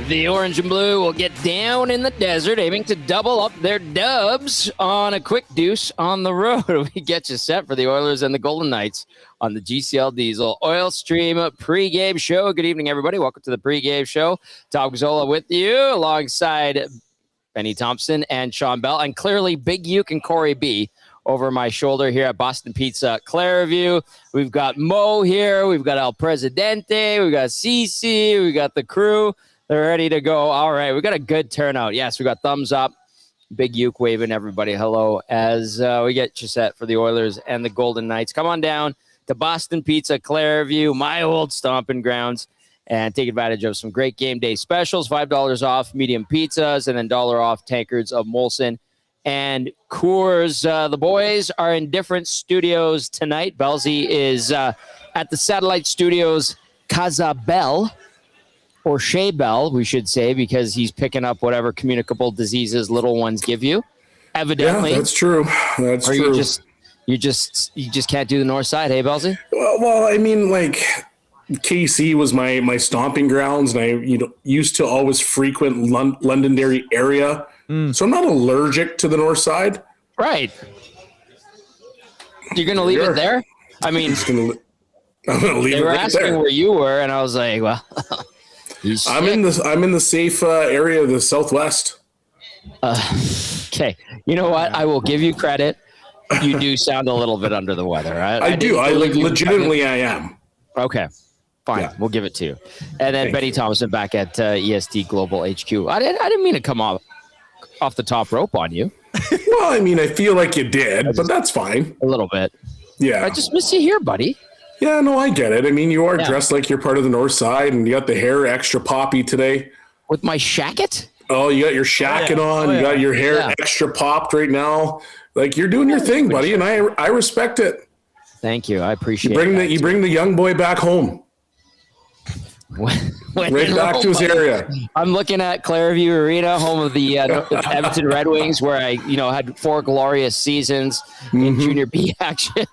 The orange and blue will get down in the desert, aiming to double up their dubs on a quick deuce on the road. We get you set for the Oilers and the Golden Knights on the GCL Diesel Oil Stream pregame show. Good evening, everybody. Welcome to the pregame show. Tom Gazzola with you alongside Benny Thomson and Shawn Belle, and clearly Big Uke and Corey B over my shoulder here at Boston Pizza Clairview. We've got Mo here. We've got El Presidente. We've got Cece. We've got the crew. They're ready to go. All right, we got a good turnout. Yes, we got thumbs up. Big Uke waving everybody hello as we get you set for the Oilers and the Golden Knights. Come on down to Boston Pizza Clairview, my old stomping grounds, and take advantage of some great game day specials. $5 off medium pizzas and then $1 off tankards of Molson and Coors. The boys are in different studios tonight. Bellsy is at the Satellite Studios Casa Belle, or Shea Bell, we should say, because he's picking up whatever communicable diseases little ones give you. Evidently, yeah, that's true. That's true. You just can't do the north side, hey, Bellsy? Well, I mean, like KC was my stomping grounds, and I used to always frequent Londonderry area, so I'm not allergic to the north side. Right. You're gonna leave it there? I mean, I'm gonna leave it right there. They were asking where you were, and I was like, well. I'm in the safe area of the Southwest. Okay. You know what? I will give you credit. You do sound a little bit under the weather. I do. Legitimately, I am. Okay. Fine. Yeah. We'll give it to you. And then Benny Thompson back at EST Global HQ. I didn't mean to come off the top rope on you. Well, I mean, I feel like you did, but that's fine. A little bit. Yeah. I just miss you here, buddy. Yeah, no, I get it. I mean, you are dressed like you're part of the north side, and you got the hair extra poppy today. With my shacket? Oh, you got your shacket on. You got your hair extra popped right now. Like, you're doing your thing, buddy, and I respect it. Thank you. I appreciate it. You bring the young boy back home. Right back to his area. I'm looking at Clairview Arena, home of the Edmonton Red Wings, where I had 4 glorious seasons in Junior B action.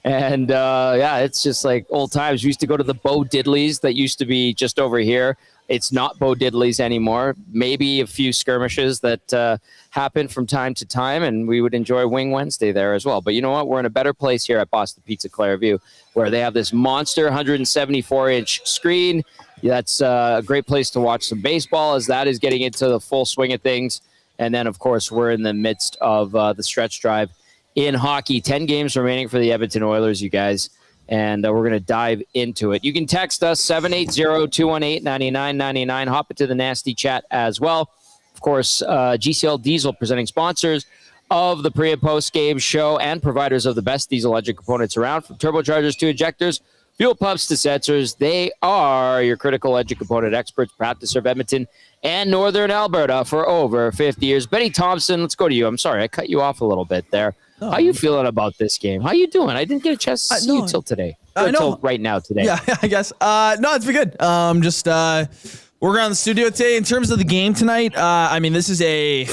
And it's just like old times. We used to go to the Bo Diddleys that used to be just over here. It's not Bo Diddleys anymore. Maybe a few skirmishes that happen from time to time, and we would enjoy Wing Wednesday there as well. But you know what? We're in a better place here at Boston Pizza Clairview, where they have this monster 174-inch screen. That's a great place to watch some baseball, as that is getting into the full swing of things. And then, of course, we're in the midst of the stretch drive in hockey. 10 games remaining for the Edmonton Oilers, you guys, and we're going to dive into it. You can text us 780-218-9999. Hop into the nasty chat as well. Of course, GCL Diesel, presenting sponsors of the pre- and post-game show and providers of the best diesel engine components around, from turbochargers to injectors, fuel pumps to sensors. They are your critical engine component experts, proud to serve Edmonton and Northern Alberta for over 50 years. Benny Thompson, let's go to you. I'm sorry, I cut you off a little bit there. How you feeling about this game? How you doing? I didn't get a chance to see you till today. Until right now today. Yeah, I guess. No, it's been good. Just working on the studio today. In terms of the game tonight, I mean, this is a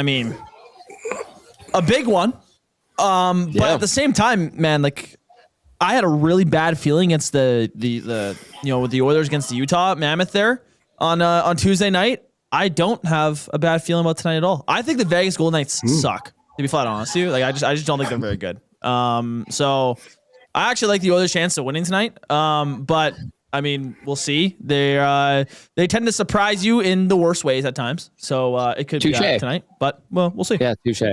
big one. But at the same time, man, like, I had a really bad feeling against the with the Oilers against the Utah Mammoth there on Tuesday night. I don't have a bad feeling about tonight at all. I think the Vegas Golden Knights suck. To be flat honest with you, like I just don't think they're very good. So I actually like the Oilers' chance of winning tonight. But I mean, we'll see. They tend to surprise you in the worst ways at times. So it could be tonight. But well, we'll see. Yeah, touche.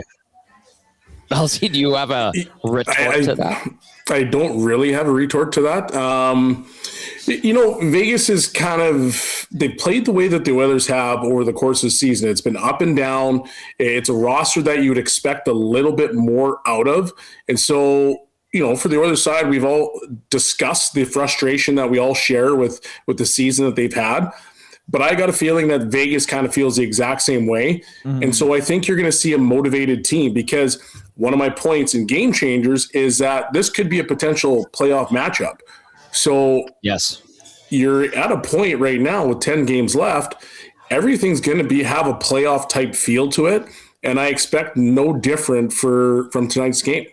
Elsie, do you have a retort to that? I don't really have a retort to that. Vegas is they played the way that the Oilers have over the course of the season. It's been up and down. It's a roster that you would expect a little bit more out of. And so, for the Oilers side, we've all discussed the frustration that we all share with the season that they've had. But I got a feeling that Vegas kind of feels the exact same way. Mm-hmm. And so I think you're going to see a motivated team, because one of my points in Game Changers is that this could be a potential playoff matchup. So yes, you're at a point right now with 10 games left. Everything's going to have a playoff type feel to it. And I expect no different from tonight's game.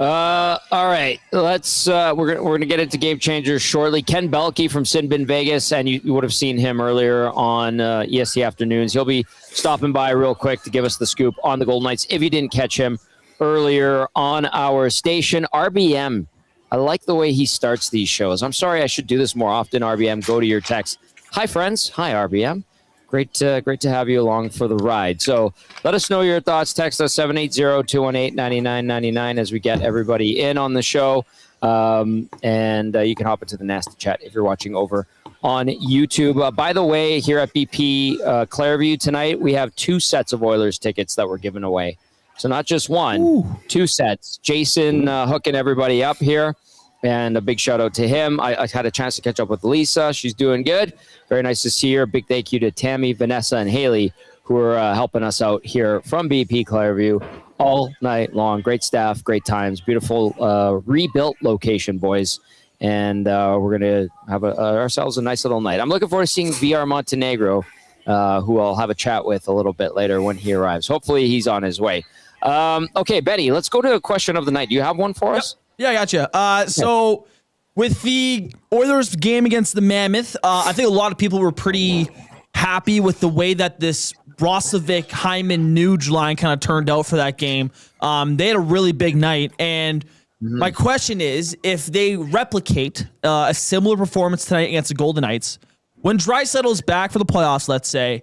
All right, let's. We're gonna get into game changers shortly. Ken Belke from Sinbin Vegas, and you would have seen him earlier on ESC Afternoons. He'll be stopping by real quick to give us the scoop on the Golden Knights. If you didn't catch him earlier on our station, RBM. I like the way he starts these shows. I'm sorry, I should do this more often. RBM, go to your text. Hi, friends. Hi, RBM. Great to have you along for the ride. So let us know your thoughts. Text us 780-218-9999 as we get everybody in on the show. And you can hop into the nasty chat if you're watching over on YouTube. By the way, here at BP Clareview tonight, we have 2 sets of Oilers tickets that we're giving away. So not just one, Ooh. 2 sets. Jason hooking everybody up here. And a big shout out to him. I had a chance to catch up with Lisa. She's doing good. Very nice to see her. Big thank you to Tammy, Vanessa, and Haley, who are helping us out here from BP Clareview all night long. Great staff, great times, beautiful rebuilt location, boys. And we're going to have ourselves a nice little night. I'm looking forward to seeing VR Montenegro, who I'll have a chat with a little bit later when he arrives. Hopefully he's on his way. Okay, Betty, let's go to a question of the night. Do you have one for us? Yeah, I gotcha. So with the Oilers game against the Mammoth, I think a lot of people were pretty happy with the way that this Brozovic, Hyman, Nuge line kind of turned out for that game. They had a really big night, and my question is, if they replicate a similar performance tonight against the Golden Knights, when Draisaitl's back for the playoffs, let's say,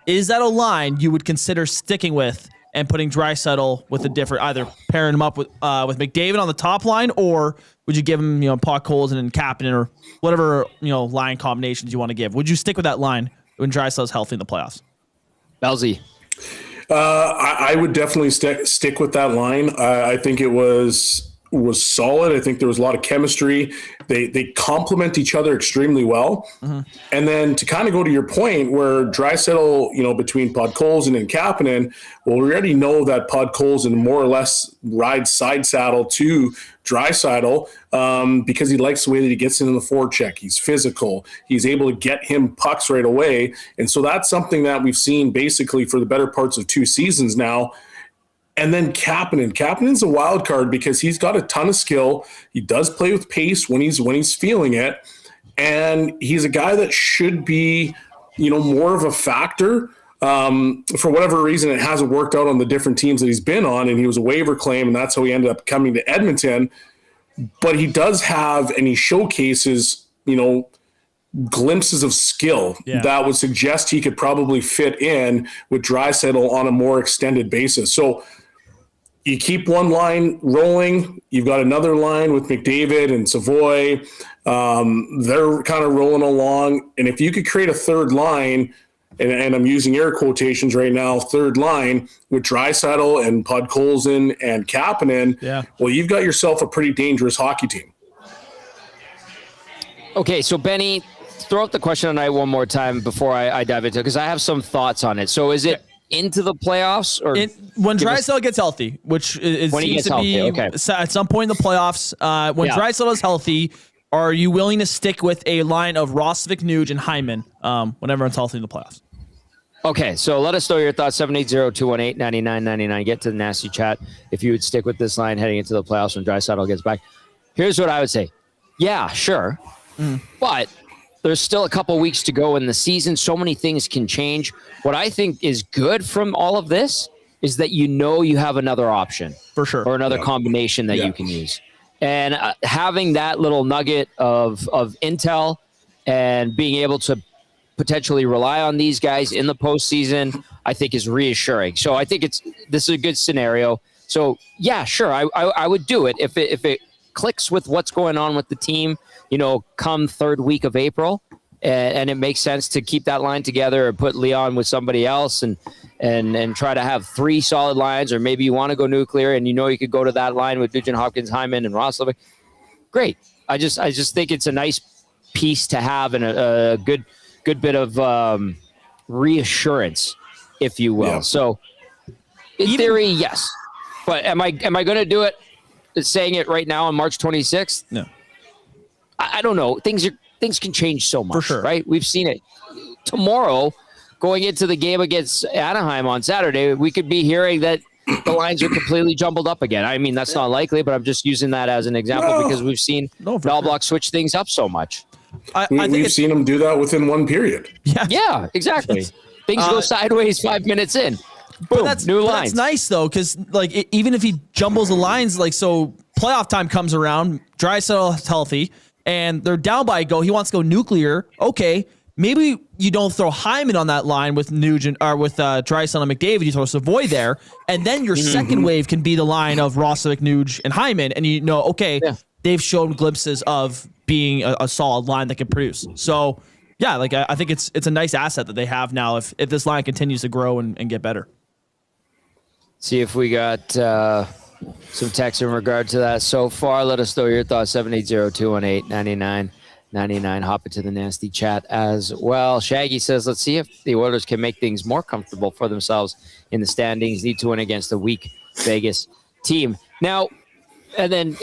is that a line you would consider sticking with and putting Draisaitl with a different, either pairing him up with McDavid on the top line, or would you give him, Podkolzin and Kapanen or whatever, line combinations you want to give? Would you stick with that line when Draisaitl's healthy in the playoffs? Belzy. I would definitely stick with that line. I think it was solid. I think there was a lot of chemistry. They complement each other extremely well. Mm-hmm. And then to kind of go to your point where Draisaitl, between Podkolzin and Kapanen, well, we already know that Podkolzin more or less rides side saddle to Draisaitl because he likes the way that he gets in the forecheck. He's physical. He's able to get him pucks right away. And so that's something that we've seen basically for the better parts of 2 seasons now. And then Kapanen's a wild card because he's got a ton of skill. He does play with pace when he's feeling it. And he's a guy that should be, more of a factor. For whatever reason, it hasn't worked out on the different teams that he's been on, and he was a waiver claim, and that's how he ended up coming to Edmonton. But he does have, and he showcases, glimpses of skill that would suggest he could probably fit in with Draisaitl on a more extended basis. So you keep one line rolling. You've got another line with McDavid and Savoy. They're kind of rolling along. And if you could create a third line, and I'm using air quotations right now, third line with Draisaitl and Podkolzin and Kapanen, well, you've got yourself a pretty dangerous hockey team. Okay, so Benny, throw out the question tonight one more time before I dive into it, because I have some thoughts on it. So is it into the playoffs, or when Draisaitl gets healthy, which is when seems to be at some point in the playoffs? When Draisaitl is healthy, are you willing to stick with a line of Brozovic, Nuge, and Hyman when everyone's healthy in the playoffs? Okay, so let us know your thoughts. 780-218-9999. Get to the nasty chat if you would stick with this line heading into the playoffs when Draisaitl gets back. Here's what I would say. Yeah, sure. But there's still a couple weeks to go in the season. So many things can change. What I think is good from all of this is that you have another option. For sure. Or another combination that you can use. And having that little nugget of intel and being able to potentially rely on these guys in the postseason, I think is reassuring. So I think this is a good scenario. So yeah, sure, I would do it if it clicks with what's going on with the team, come third week of April, and it makes sense to keep that line together or put Leon with somebody else and try to have 3 solid lines, or maybe you want to go nuclear and you could go to that line with Nugent Hopkins, Hyman, and Brozovic. Great. I just think it's a nice piece to have and a good bit of reassurance, if you will. Yeah. So in theory, yes. But am I going to do it saying it right now on March 26th? No. I don't know. Things can change so much, for sure. Right? We've seen it. Tomorrow, going into the game against Anaheim on Saturday, we could be hearing that the lines are completely jumbled up again. I mean, that's not likely, but I'm just using that as an example because we've seen Knoblock switch things up so much. We've seen him do that within one period. Yeah, exactly. Things go sideways 5 minutes in. Boom, new lines. That's nice, though, because even if he jumbles the lines, so playoff time comes around, Draisaitl healthy, and they're down by a goal. He wants to go nuclear. Okay, maybe you don't throw Hyman on that line with Nugent or with Draisaitl and McDavid. You throw Savoy there, and then your second wave can be the line of Roslovic, Nuge, and Hyman, and they've shown glimpses of being a solid line that can produce. So, yeah, I think it's a nice asset that they have now if this line continues to grow and get better. See if we got some text in regard to that so far. Let us know your thoughts. 780-218-9999. Hop into the nasty chat as well. Shaggy says, let's see if the Oilers can make things more comfortable for themselves in the standings. Need to win against a weak Vegas team. Now, and then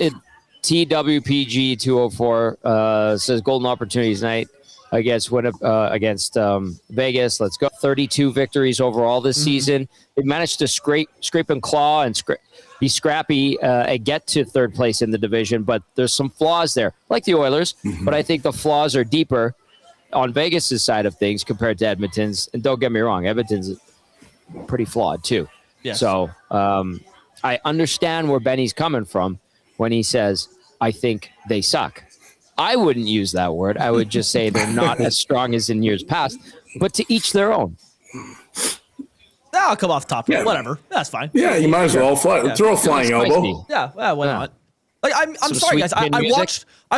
TWPG 204 says golden opportunities night against Vegas. Let's go. 32 victories overall this season. They managed to scrape and claw and be scrappy and get to third place in the division, but there's some flaws there, like the Oilers. But I think the flaws are deeper on Vegas' side of things compared to Edmonton's. And don't get me wrong, Edmonton's pretty flawed too. Yes. So I understand where Benny's coming from when he says, I think they suck. I wouldn't use that word. I would just say they're not as strong as in years past, but to each their own. I'll come off top. Yeah. Whatever. That's fine. Yeah, you might as well throw a flying elbow. Yeah, why not? I'm sorry, guys. I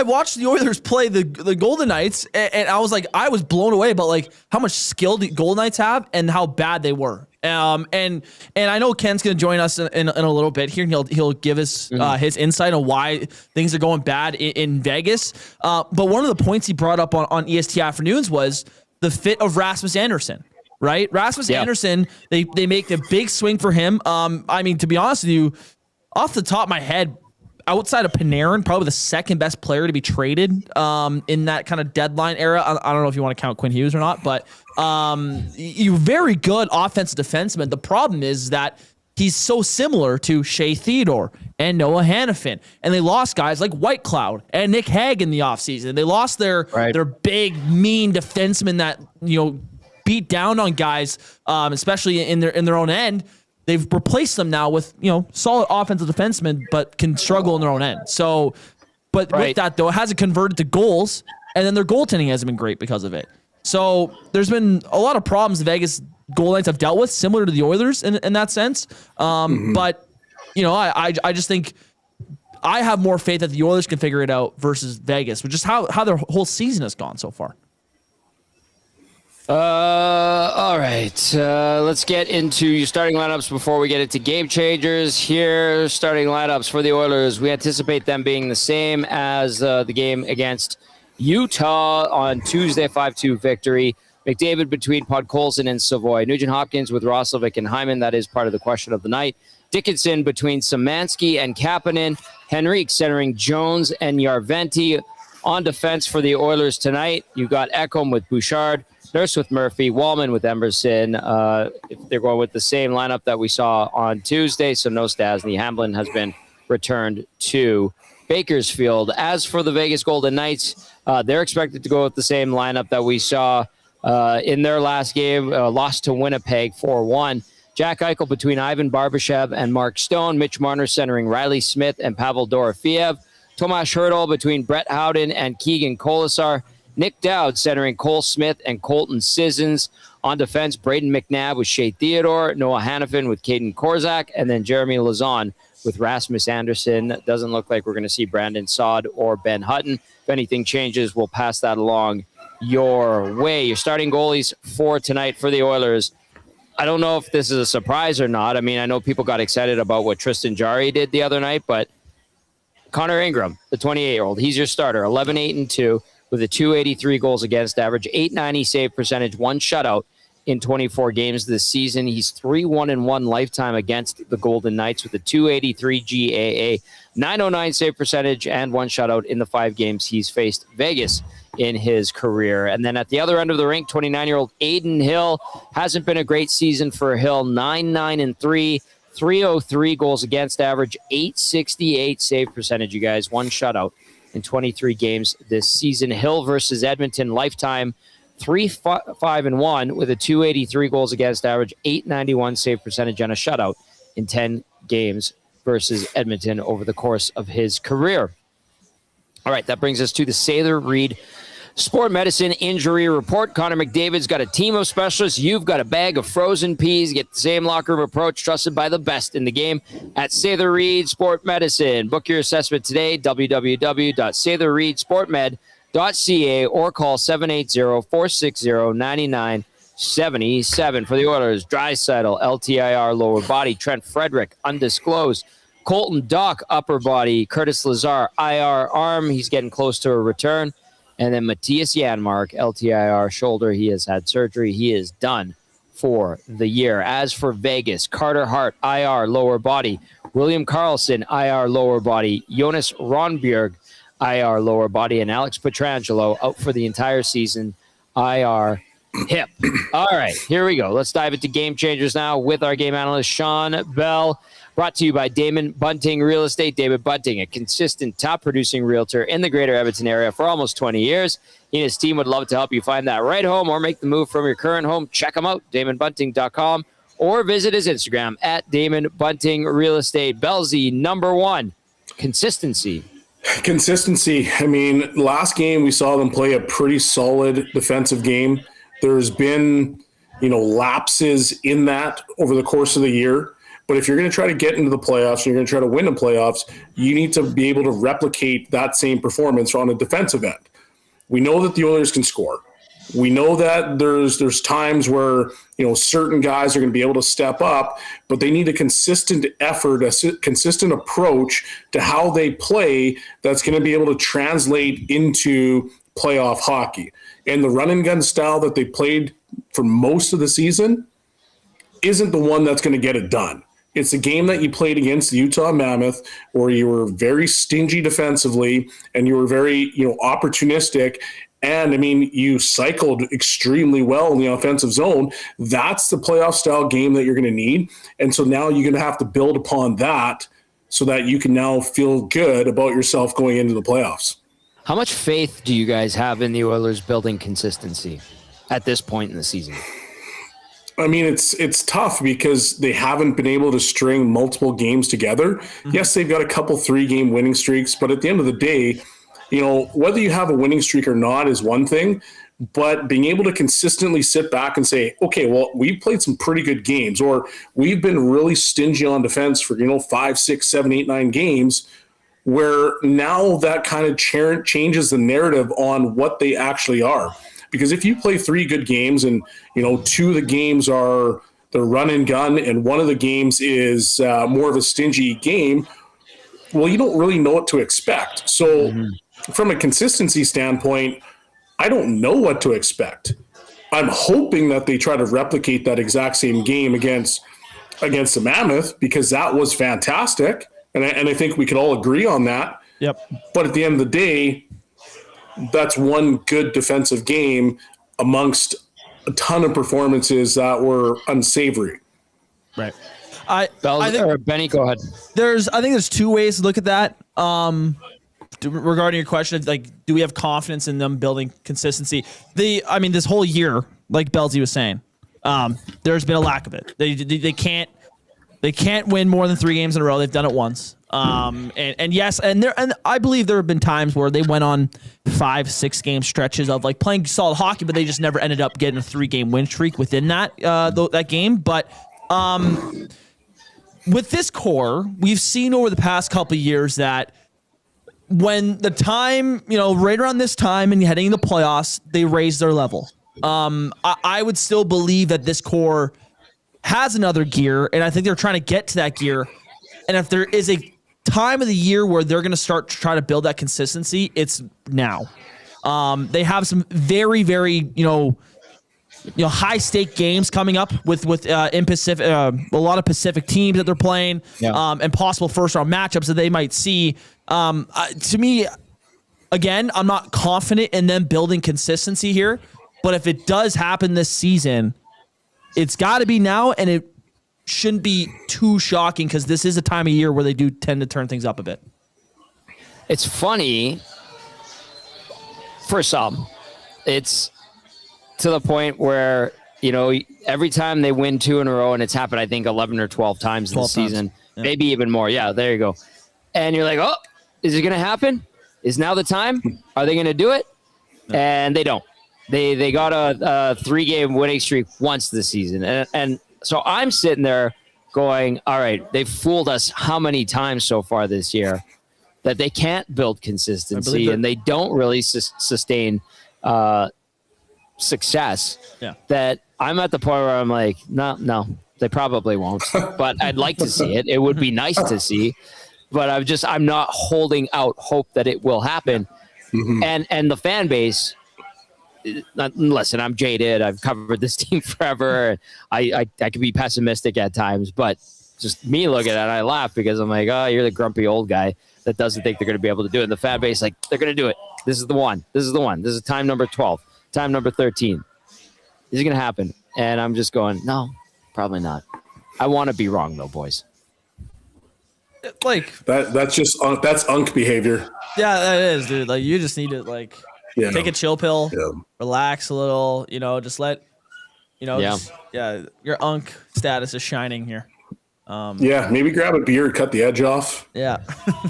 watched the Oilers play the Golden Knights, and I was blown away about how much skill the Golden Knights have and how bad they were. And I know Ken's going to join us in a little bit here, and he'll give us his insight on why things are going bad in Vegas. But one of the points he brought up on EST Afternoons was the fit of Rasmus Andersson. Right, Rasmus Andersson. They make a big swing for him. I mean, to be honest with you, off the top of my head, outside of Panarin, probably the second best player to be traded in that kind of deadline era. I don't know if you want to count Quinn Hughes or not, but you very good offensive defenseman. The problem is that he's so similar to Shea Theodore and Noah Hannafin. And they lost guys like White Cloud and Nick Hague in the offseason. They lost their big, mean defenseman that, beat down on guys, especially in their own end. They've replaced them now with, solid offensive defensemen, but can struggle in their own end. So, but with that, though, it hasn't converted to goals, and then their goaltending hasn't been great because of it. So there's been a lot of problems the Vegas Golden Knights have dealt with, similar to the Oilers in that sense. But, I just think I have more faith that the Oilers can figure it out versus Vegas, which is how their whole season has gone so far. All right. Let's get into your starting lineups before we get into game changers. Here, starting lineups for the Oilers. We anticipate them being the same as the game against Utah on Tuesday, 5-2 victory. McDavid between Podkolzin and Savoy. Nugent Hopkins with Roslovic and Hyman. That is part of the question of the night. Dickinson between Szymanski and Kapanen. Henrique centering Jones and Järventie. On defense for the Oilers tonight, you got Ekholm with Bouchard. Nurse with Murphy, Wallman with Emerson. If they're going with the same lineup that we saw on Tuesday, so no Stasny. Hamblin has been returned to Bakersfield. As for the Vegas Golden Knights, they're expected to go with the same lineup that we saw in their last game, lost to Winnipeg 4-1. Jack Eichel between Ivan Barbashev and Mark Stone. Mitch Marner centering Riley Smith and Pavel Dorofeev. Tomas Hertl between Brett Howden and Keegan Colasar. Nick Dowd centering Cole Smith and Colton Sissons. On defense, Braden McNabb with Shea Theodore, Noah Hannafin with Caden Korzak, and then Jeremy Lauzon with Rasmus Andersson. Doesn't look like we're going to see Brandon Saad or Ben Hutton. If anything changes, we'll pass that along your way. Your starting goalies for tonight for the Oilers. I don't know if this is a surprise or not. I mean, I know people got excited about what Tristan Jarry did the other night, but Connor Ingram, the 28-year-old, he's your starter, 11-8-2. With a 283 goals against average, 890 save percentage, one shutout in 24 games this season. He's 3-1-1 lifetime against the Golden Knights with a 283 GAA, 909 save percentage, and one shutout in the 5 games he's faced Vegas in his career. And then at the other end of the rink, 29-year-old Aiden Hill. Hasn't been a great season for Hill, 9-9-3, .303 goals against average, .868 save percentage, you guys. 1 shutout in 23 games this season. Hill versus Edmonton, lifetime 3-5-1 with a .283 goals against average, .891 save percentage, and a shutout in 10 games versus Edmonton over the course of his career. All right, that brings us to the Sather Reed Sport Medicine Injury Report. Connor McDavid's got a team of specialists. You've got a bag of frozen peas. Get the same locker room approach trusted by the best in the game at Sather Reed Sport Medicine. Book your assessment today, www.satherreedsportmed.ca, or call 780-460-9977. For the Oilers, Draisaitl, LTIR, lower body. Trent Frederick, undisclosed. Colton Dach, upper body. Curtis Lazar, IR, arm. He's getting close to a return. And then Matthias Janmark, LTIR, shoulder. He has had surgery. He is done for the year. As for Vegas, Carter Hart, IR, lower body. William Karlsson, IR, lower body. Jonas Ronbjerg, IR, lower body. And Alex Pietrangelo out for the entire season, IR, hip. All right, here we go. Let's dive into Game Changers now with our game analyst, Shawn Belle. Brought to you by Damon Bunting Real Estate. David Bunting, a consistent top-producing realtor in the greater Edmonton area for almost 20 years. He and his team would love to help you find that right home or make the move from your current home. Check him out, DamonBunting.com, or visit his Instagram at Damon Bunting Real Estate. Bellsy, number one, consistency. Consistency. I mean, last game we saw them play a pretty solid defensive game. There's been, lapses in that over the course of the year. But if you're going to try to get into the playoffs and you're going to try to win the playoffs, you need to be able to replicate that same performance on a defensive end. We know that the Oilers can score. We know that there's times where, certain guys are going to be able to step up, but they need a consistent effort, a consistent approach to how they play that's going to be able to translate into playoff hockey. And the run and gun style that they played for most of the season isn't the one that's going to get it done. It's a game that you played against the Utah Mammoth where you were very stingy defensively and you were very, opportunistic. And, you cycled extremely well in the offensive zone. That's the playoff style game that you're going to need. And so now you're going to have to build upon that so that you can now feel good about yourself going into the playoffs. How much faith do you guys have in the Oilers building consistency at this point in the season? I mean, it's tough because they haven't been able to string multiple games together. Mm-hmm. Yes, they've got a couple 3-game winning streaks, but at the end of the day, whether you have a winning streak or not is one thing, but being able to consistently sit back and say, okay, well, we've played some pretty good games, or we've been really stingy on defense for, 5, 6, 7, 8, 9 games, where now that kind of changes the narrative on what they actually are. Because if you play 3 good games and, 2 of the games are the run and gun and one of the games is more of a stingy game, well, you don't really know what to expect. So from a consistency standpoint, I don't know what to expect. I'm hoping that they try to replicate that exact same game against the Mammoth because that was fantastic. And I think we could all agree on that. Yep. But at the end of the day, that's one good defensive game amongst a ton of performances that were unsavory. Right. Benny, go ahead. I think there's 2 ways to look at that. Regarding your question, do we have confidence in them building consistency? This whole year, like Bellsy was saying, there's been a lack of it. They can't win more than 3 games in a row. They've done it once. Yes, I believe there have been times where they went on 5-6 game stretches of playing solid hockey, but they just never ended up getting a 3-game win streak within that game. But with this core, we've seen over the past couple of years that when the time, right around this time and heading into the playoffs, they raise their level. I would still believe that this core has another gear, and I think they're trying to get to that gear. And if there is a time of the year where they're going to start to try to build that consistency, it's now. They have some very, very, high stake games coming up with in Pacific, a lot of Pacific teams that they're playing, and possible first round matchups that they might see. To me, again, I'm not confident in them building consistency here, but if it does happen this season, it's got to be now, and shouldn't be too shocking because this is a time of year where they do tend to turn things up a bit. It's funny. For some, it's to the point where, every time they win 2 in a row, and it's happened, I think, 11 or 12 times this season, maybe even more. Yeah, there you go. And you're like, oh, is it going to happen? Is now the time? Are they going to do it? No. And they don't. They got a 3-game winning streak once this season. And so I'm sitting there going, all right, they've fooled us how many times so far this year that they can't build consistency and they don't really sustain success. Yeah. That I'm at the point where I'm like, no, they probably won't. But I'd like to see it. It would be nice to see. But I'm not holding out hope that it will happen. Mm-hmm. And the fan base, listen, I'm jaded. I've covered this team forever. I can be pessimistic at times, but just me looking at it, I laugh because I'm like, oh, you're the grumpy old guy that doesn't think they're going to be able to do it. And the fan base, like, they're going to do it. This is the one. This is the one. This is time number 12. Time number 13. Is it going to happen? And I'm just going, no, probably not. I want to be wrong, though, boys. Like that's unk behavior. Yeah, that is, dude. Like, you just need to take a chill pill, relax a little. Just let your unk status is shining here. Maybe grab a beer, cut the edge off. Yeah,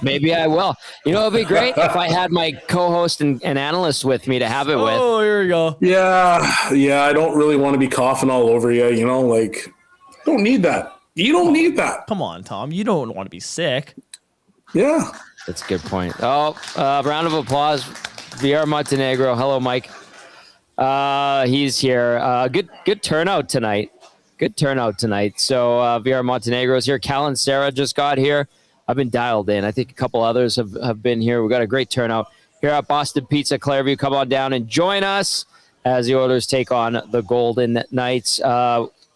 maybe I will. It'd be great if I had my co-host and analyst with me to have it with. Oh, here we go. Yeah. I don't really want to be coughing all over you. Don't need that. You don't need that. Come on, Tom. You don't want to be sick. Yeah, that's a good point. Oh, round of applause. VR Montenegro. Hello, Mike. He's here. Good turnout tonight. So VR Montenegro is here. Cal and Sarah just got here. I've been dialed in. I think a couple others have been here. We've got a great turnout here at Boston Pizza Clairview. Come on down and join us as the Oilers take on the Golden Knights.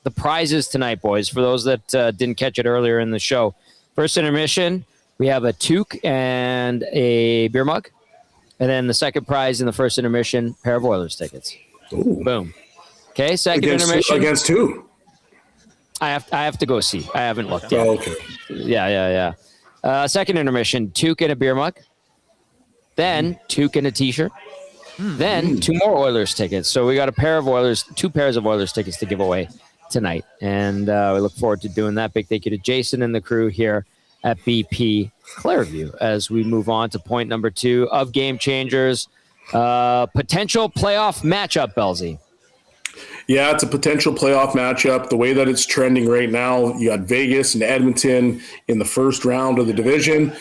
The prizes tonight, boys, for those that didn't catch it earlier in the show. First intermission, we have a toque and a beer mug. And then the second prize in the first intermission, pair of Oilers tickets. Ooh. Boom. Okay, second intermission. Against who? I have to go see. I haven't looked yet. Oh, okay. Yeah. Second intermission, toque and a beer mug. Then toque and a T-shirt. Then 2 more Oilers tickets. So we got 2 pairs of Oilers tickets to give away tonight. And we look forward to doing that. Big thank you to Jason and the crew here at BP Clairview as we move on to point number 2 of Game Changers. Potential playoff matchup, Belzy. Yeah, it's a potential playoff matchup. The way that it's trending right now, you got Vegas and Edmonton in the first round of the division,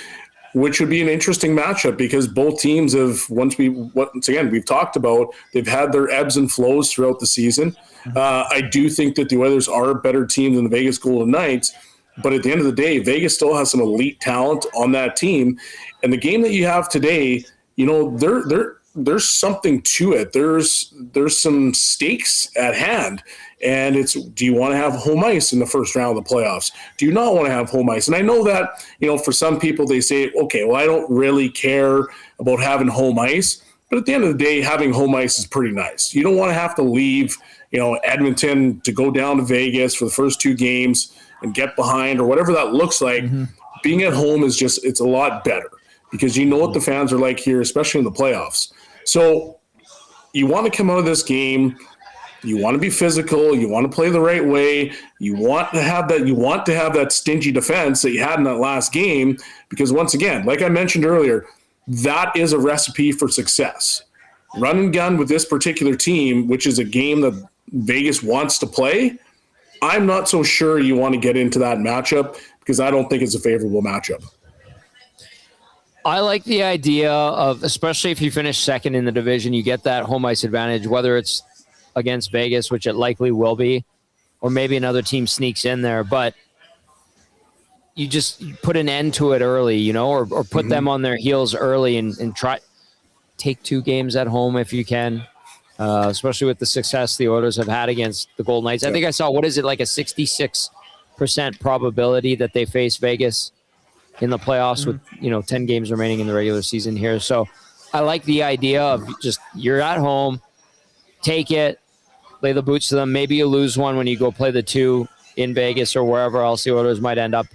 which would be an interesting matchup because both teams have, once again, we've talked about, they've had their ebbs and flows throughout the season. I do think that the Oilers are a better team than the Vegas Golden Knights, but at the end of the day, Vegas still has some elite talent on that team. And the game that you have today, there's something to it. There's some stakes at hand. And it's, do you want to have home ice in the first round of the playoffs? Do you not want to have home ice? And I know that, for some people they say, okay, well, I don't really care about having home ice. But at the end of the day, having home ice is pretty nice. You don't want to have to leave, Edmonton to go down to Vegas for the first 2 games and get behind or whatever that looks like. Mm-hmm. Being at home is it's a lot better because you know what the fans are like here, especially in the playoffs. So you want to come out of this game. You want to be physical. You want to play the right way. You want to have that. You want to have that stingy defense that you had in that last game, because once again, like I mentioned earlier, that is a recipe for success. Run and gun with this particular team, which is a game that Vegas wants to play. I'm not so sure you want to get into that matchup because I don't think it's a favorable matchup. I like the idea of, especially if you finish second in the division, you get that home ice advantage, whether it's against Vegas, which it likely will be, or maybe another team sneaks in there, but you just put an end to it early, or put them on their heels early and try take 2 games at home if you can, especially with the success the Oilers have had against the Golden Knights. I think I saw, like a 66% probability that they face Vegas in the playoffs with, 10 games remaining in the regular season here. So I like the idea of just, you're at home, take it, lay the boots to them. Maybe you lose one when you go play the 2 in Vegas or wherever else the Oilers might end up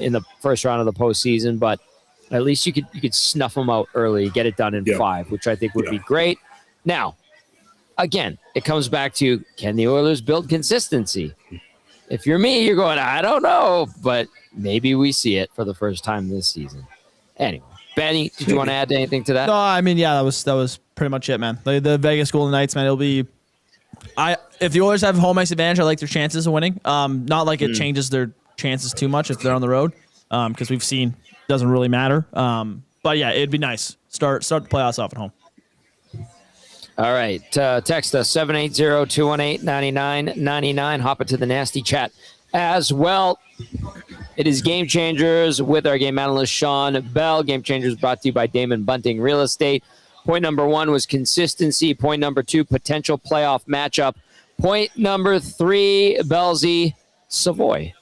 in the first round of the postseason. But at least you could snuff them out early, get it done in 5, which I think would be great. Now, again, it comes back to, can the Oilers build consistency? If you're me, you're going, I don't know, but maybe we see it for the first time this season. Anyway, Benny, did you want to add anything to that? No, I mean, that was pretty much it, man. The Vegas Golden Knights, man, it'll be. If the Oilers have home ice advantage, I like their chances of winning. Not like it changes their chances too much if they're on the road, because we've seen it doesn't really matter. But yeah, it'd be nice. Start the playoffs off at home. All right. Text us 780-218-9999. Hop into the nasty chat as well. It is Game Changers with our game analyst, Shawn Belle. Game Changers brought to you by Damon Bunting Real Estate. Point number 1 was consistency. Point number 2, potential playoff matchup. Point number 3, Bellsy, Savoy.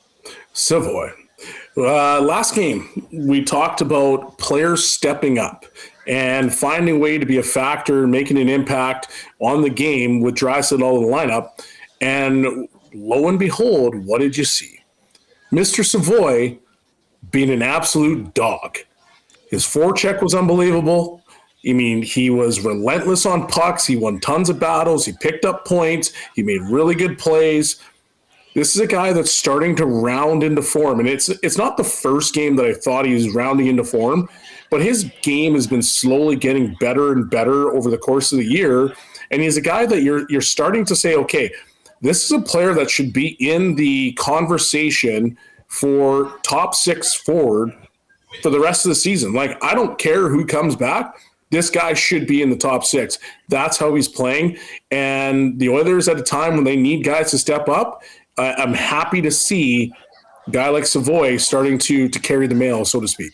Last game, we talked about players stepping up and finding a way to be a factor, making an impact on the game with Draisaitl in the lineup. And lo and behold, what did you see? Mr. Savoy being an absolute dog. His forecheck was unbelievable. I mean, he was relentless on pucks. He won tons of battles. He picked up points. He made really good plays. This is a guy that's starting to round into form. And it's not the first game that I thought he was rounding into form, but his game has been slowly getting better and better over the course of the year. And he's a guy that you're starting to say, okay, this is a player that should be in the conversation for top 6 forward for the rest of the season. Like, I don't care who comes back. This guy should be in the top 6. That's how he's playing. And the Oilers, at a time when they need guys to step up, I'm happy to see a guy like Savoy starting to carry the mail, so to speak.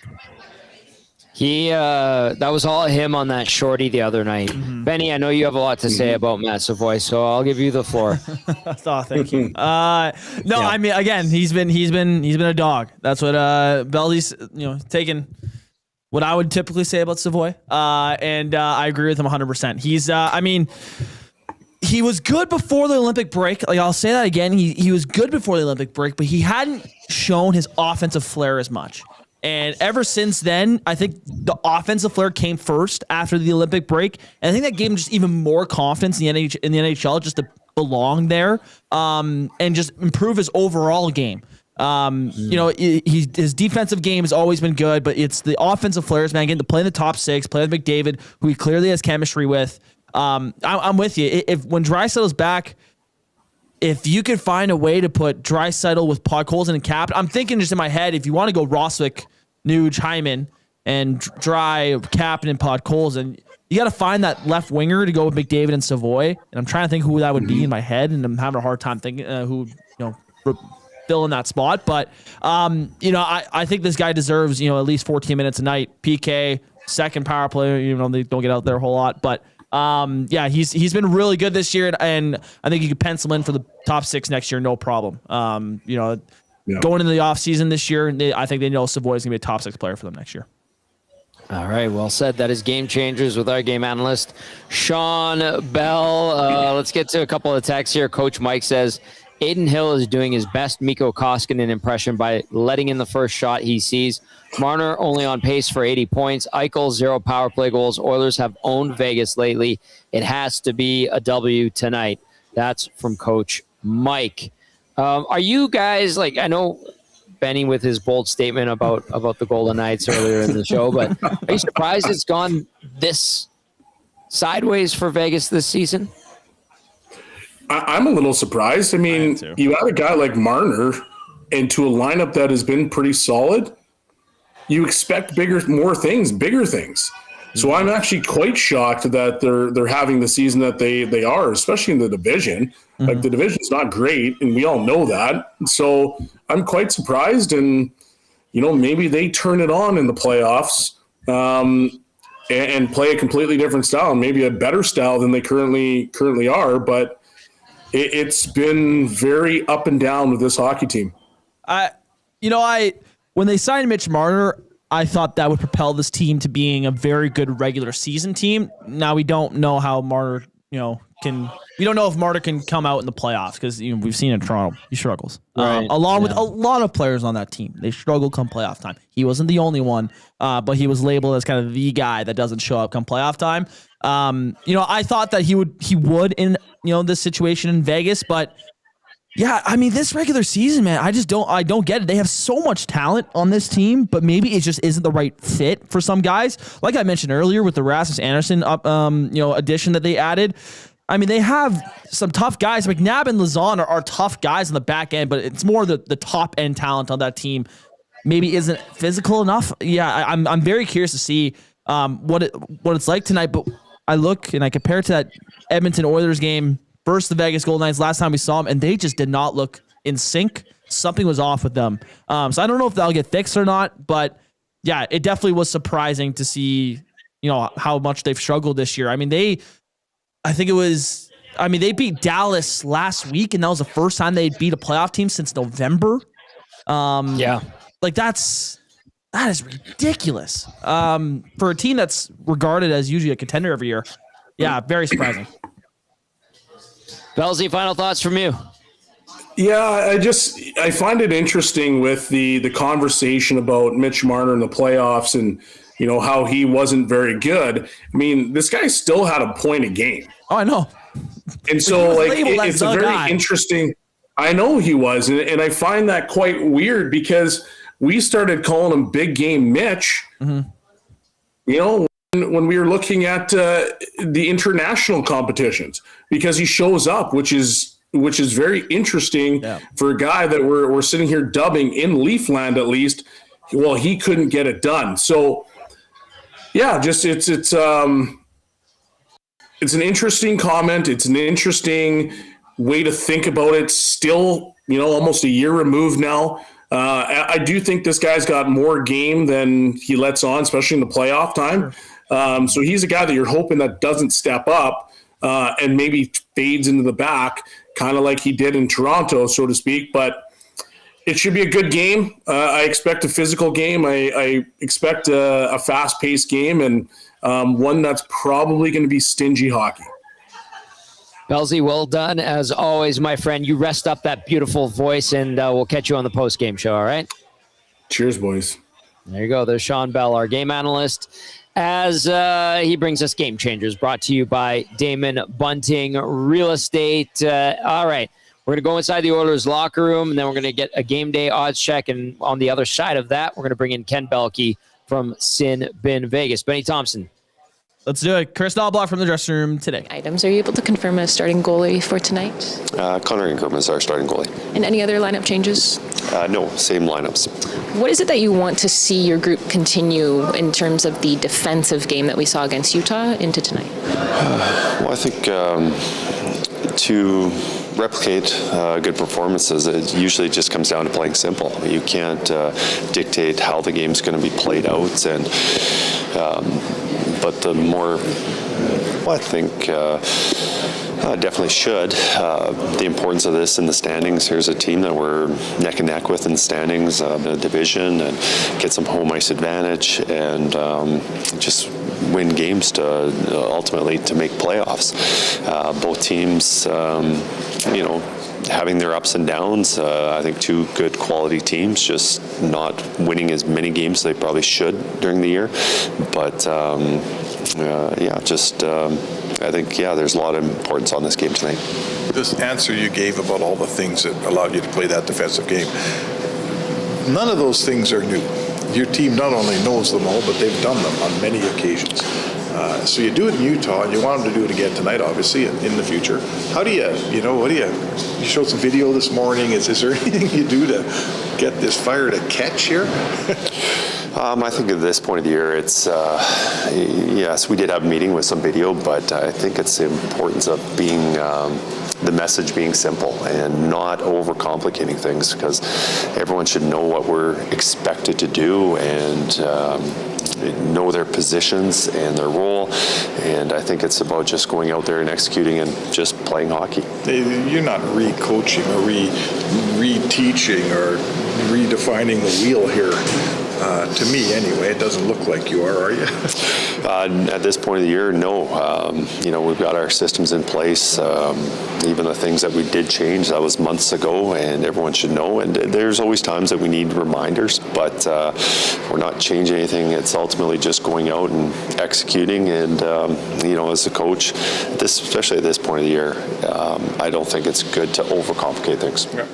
He that was all him on that shorty the other night. Benny, I know you have a lot to say about Matt Savoy, so I'll give you the floor. Oh, thank you. I mean, again, he's been a dog. That's what Bellsy's taken what I would typically say about Savoy, and I agree with him 100%. He's he was good before the Olympic break. Like, I'll say that again. He was good before the Olympic break, but he hadn't shown his offensive flair as much. And ever since then, I think the offensive flair came first after the Olympic break. And I think that gave him just even more confidence in the NHL just to belong there, and just improve his overall game. His defensive game has always been good, but it's the offensive flares, man, getting to play in the top 6, play with McDavid, who he clearly has chemistry with. I'm with you. When Draisaitl's back, if you could find a way to put Draisaitl with Podkolzin and Cap, I'm thinking just in my head, if you want to go Roswick, Nuge, Hyman, and Dry, Cap, and Podkolzin, you got to find that left winger to go with McDavid and Savoy. And I'm trying to think who that would be in my head, and I'm having a hard time thinking who fill in that spot. But I think this guy deserves at least 14 minutes a night. PK, second power play. They don't get out there a whole lot, but. He's been really good this year, and I think you could pencil in for the top 6 next year, no problem. Going into the offseason this year, I think they know Savoy's going to be a top 6 player for them next year. All right, well said. That is Game Changers with our game analyst, Shawn Belle. Let's get to a couple of texts here. Coach Mike says, Aiden Hill is doing his best Mikko Koskinen impression by letting in the first shot he sees. Marner only on pace for 80 points. Eichel, 0 power play goals. Oilers have owned Vegas lately. It has to be a W tonight. That's from Coach Mike. Are you guys, I know Benny with his bold statement about the Golden Knights earlier in the show, but are you surprised it's gone this sideways for Vegas this season? I'm a little surprised. I mean, you add a guy like Marner into a lineup that has been pretty solid. You expect bigger things. So I'm actually quite shocked that they're having the season that they are, especially in the division. Mm-hmm. Like, the division's not great, and we all know that. So I'm quite surprised, and maybe they turn it on in the playoffs and play a completely different style, maybe a better style than they currently are. But it's been very up and down with this hockey team. When they signed Mitch Marner, I thought that would propel this team to being a very good regular season team. Now we don't know how Marner, if Marner can come out in the playoffs because we've seen in Toronto he struggles. Right. Along with a lot of players on that team, they struggle come playoff time. He wasn't the only one, but he was labeled as kind of the guy that doesn't show up come playoff time. I thought that he would in this situation in Vegas, but yeah, I mean this regular season, man, I don't get it. They have so much talent on this team, but maybe it just isn't the right fit for some guys. Like I mentioned earlier with the Rasmus Anderson addition that they added. I mean, they have some tough guys. McNabb and Lazon are tough guys on the back end, but it's more the top end talent on that team maybe isn't physical enough. Yeah, I'm very curious to see what it's like tonight. But I look and I compare it to that Edmonton Oilers game versus the Vegas Golden Knights last time we saw them, and they just did not look in sync. Something was off with them. So I don't know if that'll get fixed or not, but yeah, it definitely was surprising to see how much they've struggled this year. I mean, they beat Dallas last week, and that was the first time they beat a playoff team since November. That is ridiculous. For a team that's regarded as usually a contender every year. Yeah, very surprising. Bellsy, final thoughts from you? Yeah, I find it interesting with the conversation about Mitch Marner in the playoffs and how he wasn't very good. I mean, this guy still had a point a game. Oh, I know. And so it's a very interesting. I know he was, and I find that quite weird because we started calling him Big Game Mitch. Mm-hmm. When we were looking at the international competitions, because he shows up, which is very interesting for a guy that we're sitting here dubbing in Leafland at least. Well, he couldn't get it done. So yeah, just it's an interesting comment. It's an interesting way to think about it. Still, almost a year removed now. I do think this guy's got more game than he lets on, especially in the playoff time. So he's a guy that you're hoping that doesn't step up and maybe fades into the back, kind of like he did in Toronto, so to speak. But it should be a good game. I expect a physical game. I expect a fast-paced game and one that's probably going to be stingy hockey. Bellsy, well done. As always, my friend, you rest up that beautiful voice, and we'll catch you on the post-game show, all right? Cheers, boys. There you go. There's Shawn Belle, our game analyst, as he brings us Game Changers, brought to you by Damon Bunting Real Estate. All right. We're going to go inside the Oilers locker room, and then we're going to get a game day odds check. And on the other side of that, we're going to bring in Ken Belke from Sin Bin Vegas. Benny Thomson. Let's do it. Chris Knoblock from the dressing room today. Items. Are you able to confirm a starting goalie for tonight? Connor Ingram is our starting goalie. And any other lineup changes? No, same lineups. What is it that you want to see your group continue in terms of the defensive game that we saw against Utah into tonight? Well, I think to replicate good performances, it usually just comes down to playing simple. You can't dictate how the game's going to be played out, and but the more, I think definitely should. The importance of this in the standings. Here's a team that we're neck and neck with in the standings, the division, and get some home ice advantage, and just win games to ultimately to make playoffs. Both teams, having their ups and downs. I think two good quality teams, just not winning as many games as they probably should during the year. But I think there's a lot of importance on this game tonight. This answer you gave about all the things that allowed you to play that defensive game, none of those things are new. Your team not only knows them all, but they've done them on many occasions. So you do it in Utah, and you want them to do it again tonight, obviously, in the future. How do you showed some video this morning. Is there anything you do to get this fire to catch here? I think at this point of the year, it's, yes, we did have a meeting with some video, but I think it's the importance of being, the message being simple and not overcomplicating things, because everyone should know what we're expected to do and know their positions and their role. And I think it's about just going out there and executing and just playing hockey. You're not re-coaching or re-teaching or redefining the wheel here. To me, anyway, it doesn't look like you are you? At this point of the year, no. We've got our systems in place. Even the things that we did change, that was months ago, and everyone should know. And there's always times that we need reminders, but we're not changing anything. It's ultimately just going out and executing. And, as a coach, especially at this point of the year, I don't think it's good to overcomplicate things. Yeah.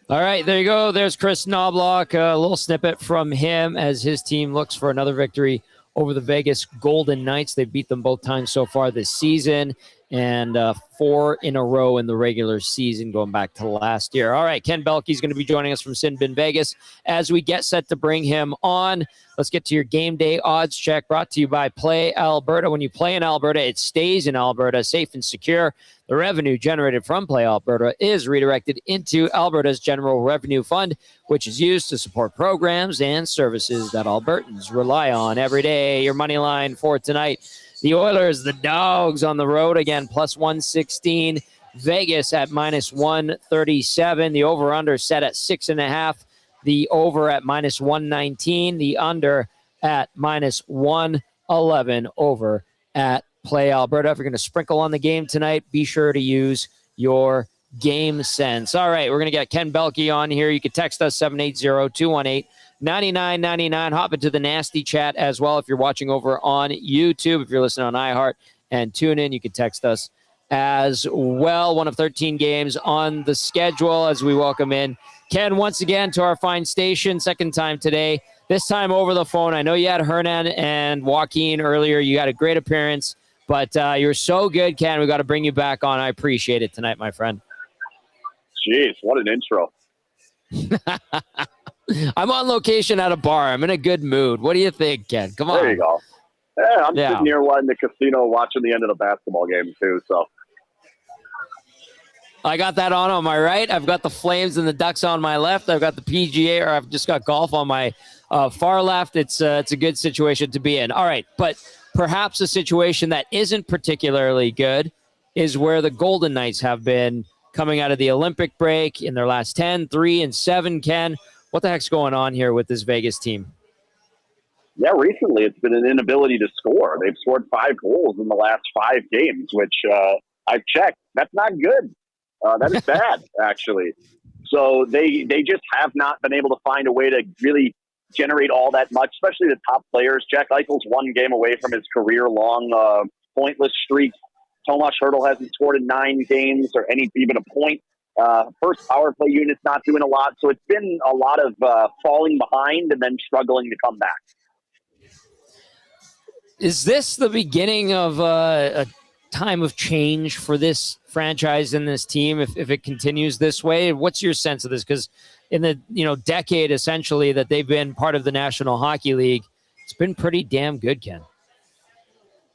All right, there you go. There's Chris Knoblock. A little snippet from him as his team looks for another victory over the Vegas Golden Knights. They beat them both times so far this season, and 4 in a row in the regular season going back to last year. All right, Ken Belkey's going to be joining us from Sin Bin Vegas as we get set to bring him on. Let's get to your game day odds check brought to you by Play Alberta. When you play in Alberta, it stays in Alberta, safe and secure. The revenue generated from Play Alberta is redirected into Alberta's General Revenue Fund, which is used to support programs and services that Albertans rely on every day. Your money line for tonight, the Oilers, the Dogs on the road again, plus 116. Vegas at minus 137. The over-under set at 6.5. The over at minus 119. The under at minus 111 over at Play Alberta. If you're going to sprinkle on the game tonight, be sure to use your game sense. All right, we're going to get Ken Belkey on here. You can text us 780-218-9999. Hop into the nasty chat as well if you're watching over on YouTube. If you're listening on iHeart and TuneIn, you can text us as well. One of 13 games on the schedule as we welcome in Ken once again to our fine station. Second time today, this time over the phone. I know you had Hernan and Joaquin earlier. You had a great appearance, but you're so good, Ken. We got to bring you back on. I appreciate it tonight, my friend. Jeez, what an intro. I'm on location at a bar. I'm in a good mood. What do you think, Ken? Come on. There you go. Yeah, I'm sitting here in the casino watching the end of the basketball game, too. So I got that on my right. I've got the Flames and the Ducks on my left. I've got the PGA, or I've just got golf on my far left. It's a good situation to be in. All right, but perhaps a situation that isn't particularly good is where the Golden Knights have been coming out of the Olympic break in their last 10, 3-7. Ken, what the heck's going on here with this Vegas team? Yeah, recently it's been an inability to score. They've scored 5 goals in the last 5 games, which I've checked. That's not good. That is bad, actually. So they just have not been able to find a way to really generate all that much, especially the top players. Jack Eichel's 1 game away from his career-long pointless streak. Tomas Hertl hasn't scored in 9 games or even a point. First power play unit's not doing a lot. So it's been a lot of falling behind and then struggling to come back. Is this the beginning of a time of change for this franchise and this team if it continues this way? What's your sense of this? Because in the decade essentially that they've been part of the National Hockey League, it's been pretty damn good, Ken.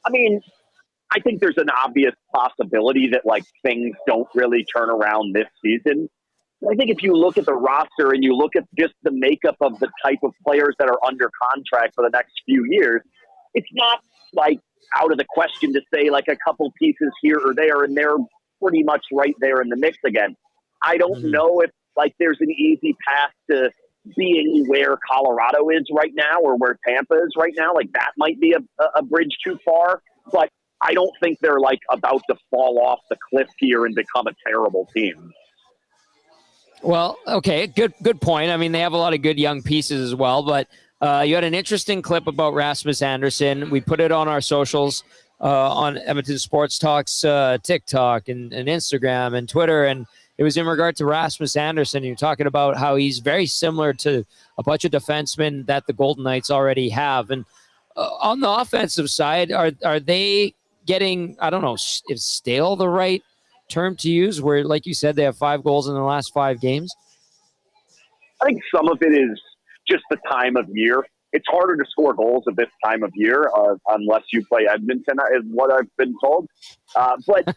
I mean, I think there's an obvious possibility that things don't really turn around this season. I think if you look at the roster and you look at just the makeup of the type of players that are under contract for the next few years, it's not out of the question to say a couple pieces here or there, and they're pretty much right there in the mix again. I don't know if there's an easy path to being where Colorado is right now or where Tampa is right now. That might be a bridge too far, but I don't think they're about to fall off the cliff here and become a terrible team. Well, okay, good point. I mean, they have a lot of good young pieces as well, but you had an interesting clip about Rasmus Andersson. We put it on our socials on Edmonton Sports Talk's TikTok and Instagram and Twitter, and it was in regard to Rasmus Andersson. You're talking about how he's very similar to a bunch of defensemen that the Golden Knights already have. And on the offensive side, are they getting, I don't know, is stale the right term to use, where, like you said, they have 5 goals in the last 5 games? I think some of it is just the time of year. It's harder to score goals at this time of year unless you play Edmonton, is what I've been told. But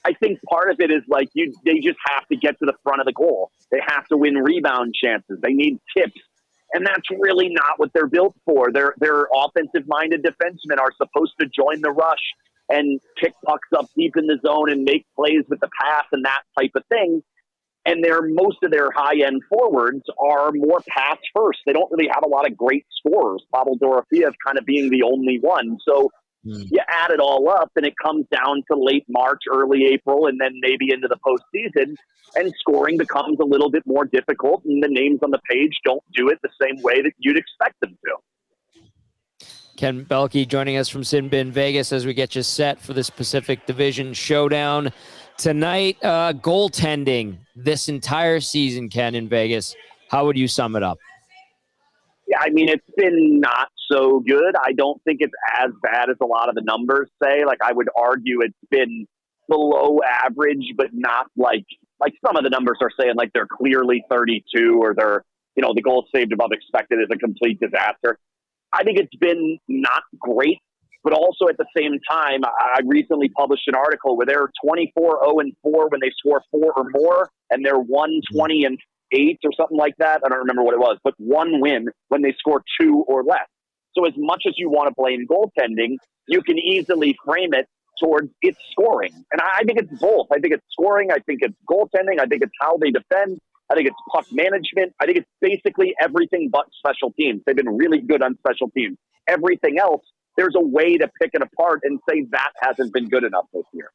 I think part of it is they just have to get to the front of the goal. They have to win rebound chances. They need tips. And that's really not what they're built for. Their offensive-minded defensemen are supposed to join the rush and pick pucks up deep in the zone and make plays with the pass and that type of thing. And most of their high-end forwards are more pass first. They don't really have a lot of great scorers. Pavel Dorofeyev kind of being the only one. So you add it all up, and it comes down to late March, early April, and then maybe into the postseason, and scoring becomes a little bit more difficult, and the names on the page don't do it the same way that you'd expect them to. Ken Belke joining us from Sin Bin Vegas as we get you set for this Pacific Division showdown tonight. Goaltending this entire season, Ken, in Vegas. How would you sum it up? Yeah, I mean, it's been not so good. I don't think it's as bad as a lot of the numbers say. Like, I would argue it's been below average, but not like some of the numbers are saying like they're clearly 32 or they're, the goals saved above expected is a complete disaster. I think it's been not great, but also at the same time, I recently published an article where they're 24-0-4 when they score 4 or more, and they're 120-8 or something like that. I don't remember what it was, but 1 win when they score 2 or less. So as much as you want to blame goaltending, you can easily frame it towards its scoring. And I think it's both. I think it's scoring. I think it's goaltending. I think it's how they defend. I think it's puck management. I think it's basically everything but special teams. They've been really good on special teams. Everything else, there's a way to pick it apart and say that hasn't been good enough this year.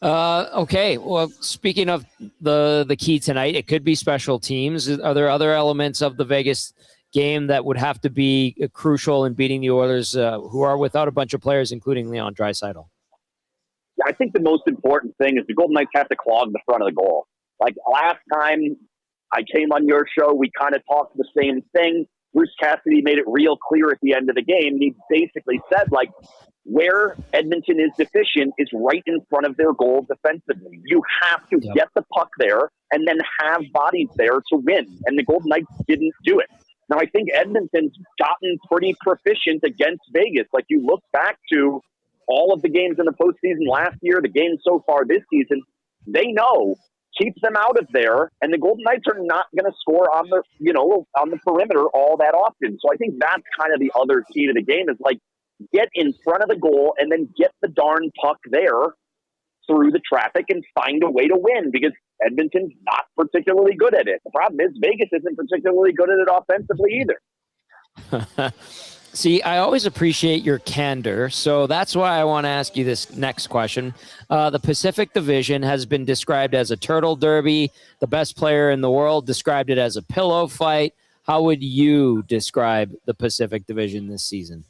Okay. Well, speaking of the key tonight, it could be special teams. Are there other elements of the Vegas game that would have to be crucial in beating the Oilers, who are without a bunch of players, including Leon Draisaitl? Yeah, I think the most important thing is the Golden Knights have to clog the front of the goal. Like last time I came on your show, we kind of talked the same thing. Bruce Cassidy made it real clear at the end of the game. He basically said, like, where Edmonton is deficient is right in front of their goal defensively. You have to get the puck there and then have bodies there to win. And the Golden Knights didn't do it. Now, I think Edmonton's gotten pretty proficient against Vegas. Like, you look back to all of the games in the postseason last year, the games so far this season, they know keep them out of there, and the Golden Knights are not going to score on the, on the perimeter all that often. So I think that's kind of the other key to the game is, like, get in front of the goal and then get the darn puck there through the traffic and find a way to win, because Edmonton's not particularly good at it. The problem is Vegas isn't particularly good at it offensively either. See, I always appreciate your candor, so that's why I want to ask you this next question. The Pacific Division has been described as a turtle derby. The best player in the world described it as a pillow fight. How would you describe the Pacific Division this season?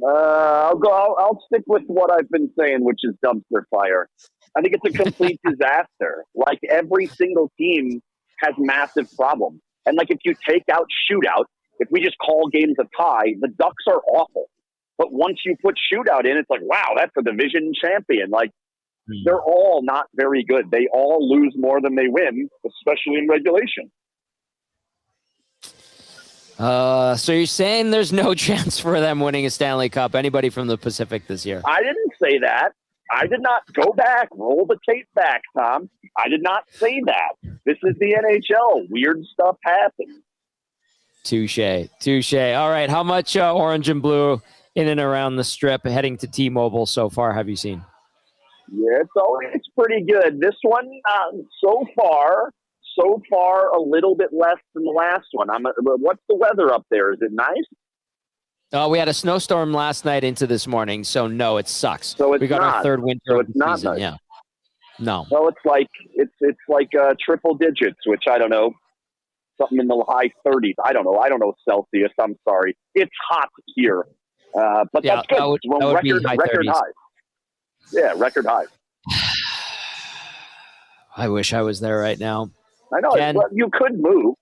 I'll stick with what I've been saying, which is dumpster fire. I think it's a complete disaster. Like, every single team has massive problems. And, like, if you take out shootout, if we just call games a tie, the Ducks are awful. But once you put shootout in, it's like, wow, that's a division champion. Like, they're all not very good. They all lose more than they win, especially in regulation. So you're saying there's no chance for them winning a Stanley Cup, anybody from the Pacific this year? I didn't say that. I did not go back, roll the tape back, Tom. I did not say that. This is the NHL. Weird stuff happens. Touche. All right. How much orange and blue in and around the strip heading to T-Mobile so far have you seen? Yeah, it's pretty good. This one, so far, a little bit less than the last one. What's the weather up there? Is it nice? We had a snowstorm last night into this morning, so no, it sucks. So it's we got our third winter so of it's the not season. nice. Yeah. No. Well, it's like triple digits, which I don't know. Something in the high 30s. I don't know Celsius. I'm sorry. It's hot here. But yeah, that's good. That would be record highs. Yeah, record highs. I wish I was there right now. I know. Ken? You could move.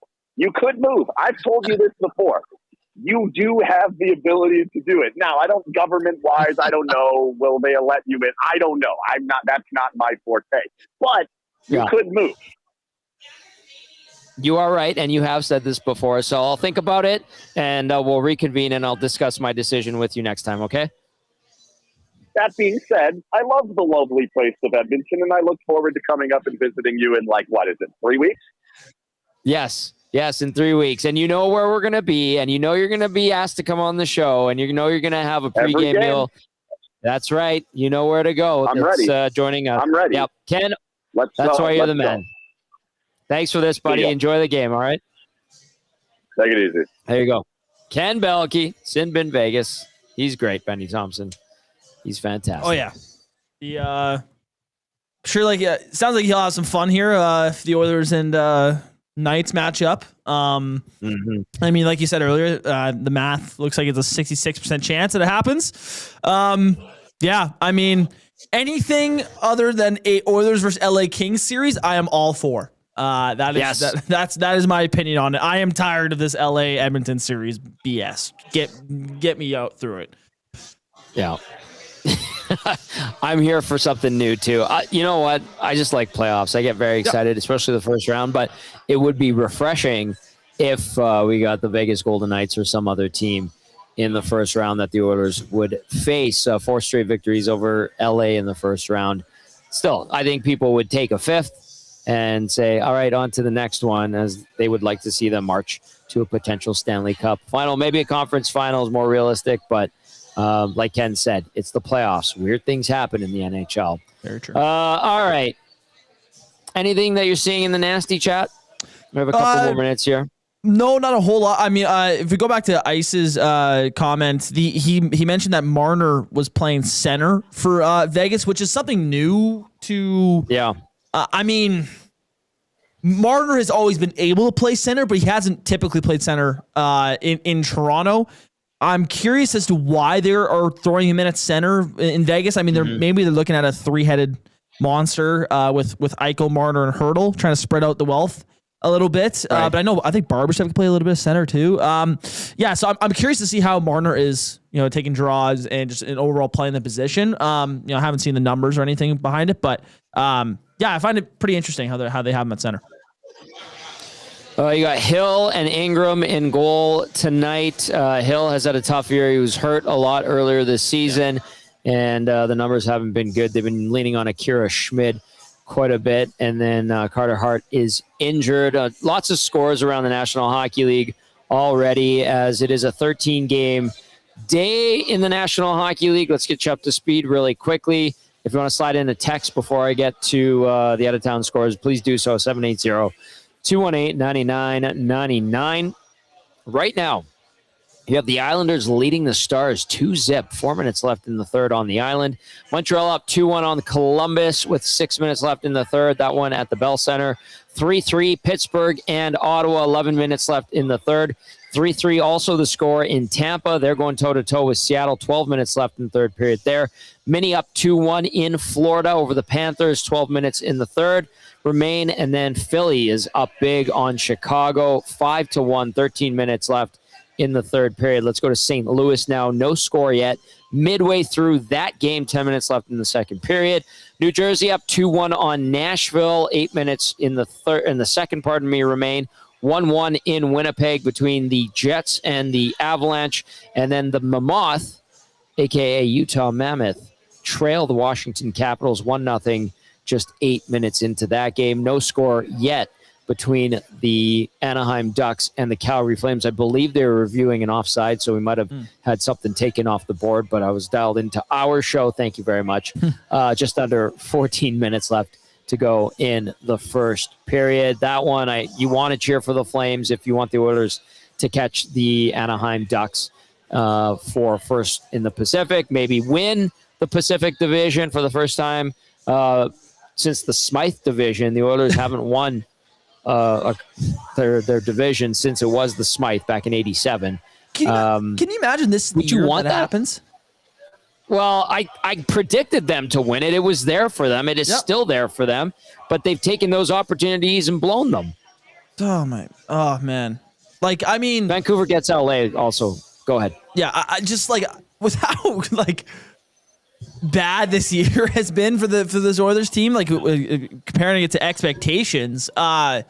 I've told you this before. You do have the ability to do it. Now, I don't, government-wise, I don't know. Will they let you in? I don't know. That's not my forte. But you could move. You are right, and you have said this before, so I'll think about it, and we'll reconvene, and I'll discuss my decision with you next time, okay? That being said, I love the lovely place of Edmonton, and I look forward to coming up and visiting you in, 3 weeks? Yes, in 3 weeks. And you know where we're going to be, and you know you're going to be asked to come on the show, and you know you're going to have a pregame meal. That's right. You know where to go. I'm ready. Joining us. I'm ready. Yep. Ken, that's why you're the man. Thanks for this, buddy. Enjoy the game, all right? Take it easy. There you go. Ken Belke, Sin Bin Vegas. He's great, Benny Thomson. He's fantastic. Oh, yeah. Sure, it sounds like he'll have some fun here if the Oilers and Knights match up. I mean, like you said earlier, the math looks like it's a 66% chance that it happens. Yeah, I mean, anything other than a Oilers versus LA Kings series, I am all for. That is my opinion on it. I am tired of this LA Edmonton series BS. Get me out through it. Yeah. I'm here for something new too. You know what? I just like playoffs. I get very excited, especially the first round, but it would be refreshing if we got the Vegas Golden Knights or some other team in the first round that the Oilers would face. 4 straight victories over LA in the first round. Still, I think people would take a fifth and say, all right, on to the next one, as they would like to see them march to a potential Stanley Cup final. Maybe a conference final is more realistic, but like Ken said, it's the playoffs. Weird things happen in the NHL. Very true. All right. Anything that you're seeing in the nasty chat? We have a couple more minutes here. No, not a whole lot. I mean, if we go back to Ice's comments, he mentioned that Marner was playing center for Vegas, which is something new to. Yeah. I mean, Marner has always been able to play center, but he hasn't typically played center in Toronto. I'm curious as to why they are throwing him in at center in Vegas. I mean, maybe they're looking at a 3-headed monster with Eichel, Marner, and Hurdle, trying to spread out the wealth a little bit. Right. But I think Barbashev can play a little bit of center too. So I'm curious to see how Marner is, taking draws and just an overall playing the position. I haven't seen the numbers or anything behind it, but I find it pretty interesting how they have him at center. You got Hill and Ingram in goal tonight. Hill has had a tough year. He was hurt a lot earlier this season, and the numbers haven't been good. They've been leaning on Akira Schmid quite a bit, and then Carter Hart is injured. Lots of scores around the National Hockey League already, as it is a 13-game day in the National Hockey League. Let's get you up to speed really quickly. If you want to slide in a text before I get to the out-of-town scores, please do so, 780-218-9999. Right now, you have the Islanders leading the Stars 2-0. 4 minutes left in the third on the Island. Montreal up 2-1 on Columbus with 6 minutes left in the third. That one at the Bell Center. 3-3 Pittsburgh and Ottawa. 11 minutes left in the third. 3-3 also the score in Tampa. They're going toe-to-toe with Seattle. 12 minutes left in the third period there. Mini up 2-1 in Florida over the Panthers. 12 minutes in the third remain. And then Philly is up big on Chicago. 5-1. 13 minutes left in the third period. Let's go to St. Louis now. No score yet. Midway through that game, 10 minutes left in the second period. New Jersey up 2-1 on Nashville. 8 minutes in the second, remain. 1-1 in Winnipeg between the Jets and the Avalanche. And then the Mammoth, a.k.a. Utah Mammoth, trail the Washington Capitals 1-0 just 8 minutes into that game. No score yet between the Anaheim Ducks and the Calgary Flames. I believe they were reviewing an offside, so we might have had something taken off the board, but I was dialed into our show. Thank you very much. Just under 14 minutes left to go in the first period. That one, you want to cheer for the Flames if you want the Oilers to catch the Anaheim Ducks for first in the Pacific, maybe win the Pacific Division for the first time since the Smythe Division. The Oilers haven't won their division since it was the Smythe back in '87. Can you imagine this? Would you want that happens? Well, I predicted them to win it. It was there for them. It is still there for them, but they've taken those opportunities and blown them. Oh man. Vancouver gets LA also. Go ahead. Yeah, I just with how bad this year has been for this Oilers team, comparing it to expectations. To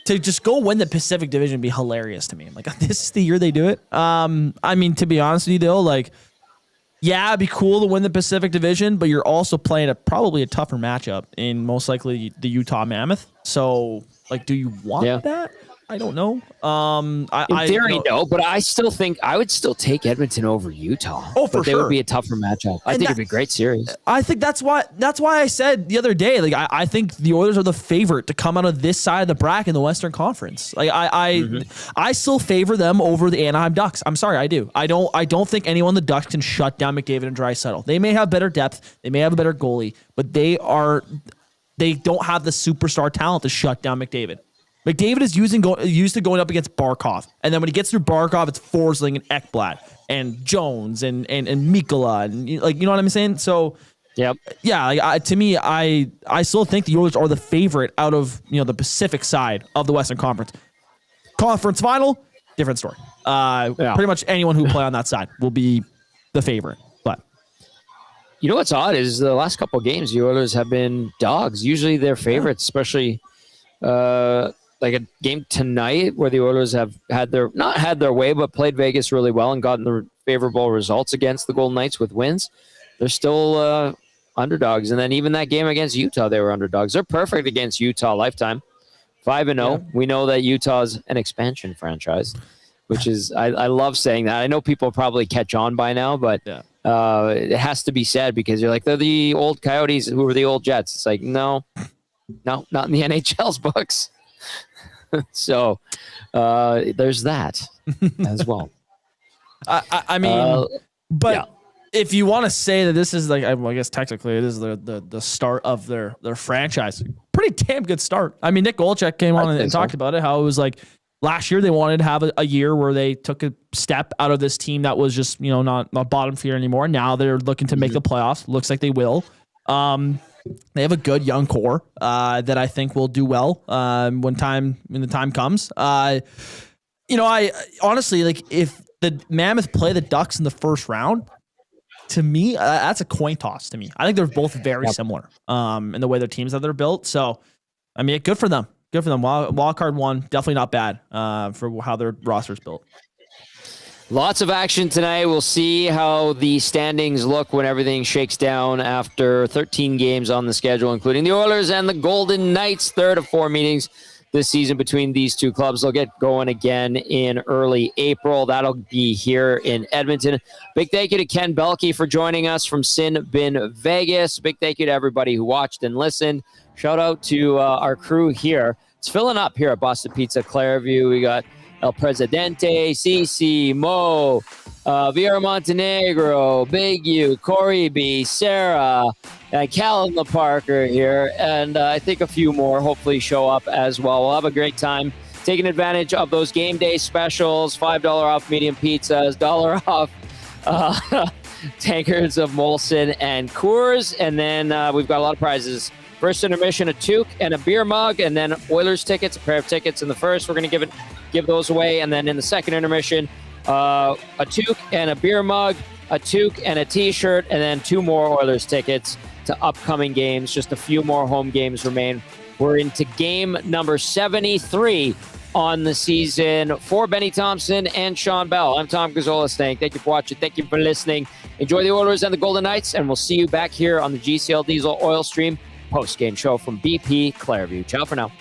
just go win the Pacific Division would be hilarious to me. This is the year they do it. To be honest with you, though, it'd be cool to win the Pacific Division, but you're also playing probably a tougher matchup in most likely the Utah Mammoth. So, do you want that? I don't know. In theory, no, but I still think I would still take Edmonton over Utah. Oh, for but they sure. would be a tougher matchup. I think it'd be a great series. I think that's why I said the other day, like I think the Oilers are the favorite to come out of this side of the bracket in the Western Conference. Like I still favor them over the Anaheim Ducks. I'm sorry, I do. I don't think anyone on the Ducks can shut down McDavid and Draisaitl. They may have better depth, they may have a better goalie, but they don't have the superstar talent to shut down McDavid. McDavid is used to going up against Barkov. And then when he gets through Barkov, it's Forsling and Ekblad and Jones and Mikkola. And you know what I'm saying? So, yep. Yeah, to me, I still think the Oilers are the favorite out of the Pacific side of the Western Conference. Conference final, different story. Pretty much anyone who play on that side will be the favorite. But you know what's odd is the last couple of games, the Oilers have been dogs. Usually they're favorites, especially like a game tonight where the Oilers have not had their way, but played Vegas really well and gotten the favorable results against the Golden Knights with wins. They're still underdogs. And then even that game against Utah, they were underdogs. They're perfect against Utah lifetime. 5-0. Yeah. We know that Utah's an expansion franchise, which is, I love saying that. I know people probably catch on by now, but it has to be said because you're like, they're the old Coyotes who were the old Jets. It's like, no, not in the NHL's books. So there's that as well. I mean, if you want to say that this is like, I guess technically it is the start of their franchise. Pretty damn good start. I mean, Nick Golchek came on and talked about it, how it was like last year they wanted to have a year where they took a step out of this team that was just, not bottom feeder anymore. Now they're looking to make the playoffs. Looks like they will. They have a good young core that I think will do well when the time comes. I honestly, like, if the Mammoth play the Ducks in the first round, to me, that's a coin toss to me. I think they're both very similar in the way their teams that they're built. So, I mean, good for them. Good for them. Wild card one, definitely not bad for how their roster's built. Lots of action tonight. We'll see how the standings look when everything shakes down after 13 games on the schedule, including the Oilers and the Golden Knights. Third of 4 meetings this season between these two clubs. They'll get going again in early April. That'll be here in Edmonton. Big thank you to Ken Belke for joining us from Sin Bin Vegas. Big thank you to everybody who watched and listened. Shout out to our crew here. It's filling up here at Boston Pizza Clairview. We got El Presidente, Cici, Mo, Vera Montenegro, Big U, Corey B, Sarah, and Callan Parker here, and I think a few more hopefully show up as well. We'll have a great time taking advantage of those game day specials, $5 off medium pizzas, $1 off tankards of Molson and Coors, and then we've got a lot of prizes. First intermission, a toque and a beer mug, and then Oilers tickets, a pair of tickets in the first. We're going to give those away, and then in the second intermission, a toque and a beer mug, a toque and a T-shirt, and then 2 more Oilers tickets to upcoming games. Just a few more home games remain. We're into game number 73 on the season. For Benny Thomson and Shawn Belle, I'm Tom Gazzola saying thank you for watching. Thank you for listening. Enjoy the Oilers and the Golden Knights, and we'll see you back here on the GCL Diesel Oil Stream post-game show from BP Clairview. Ciao for now.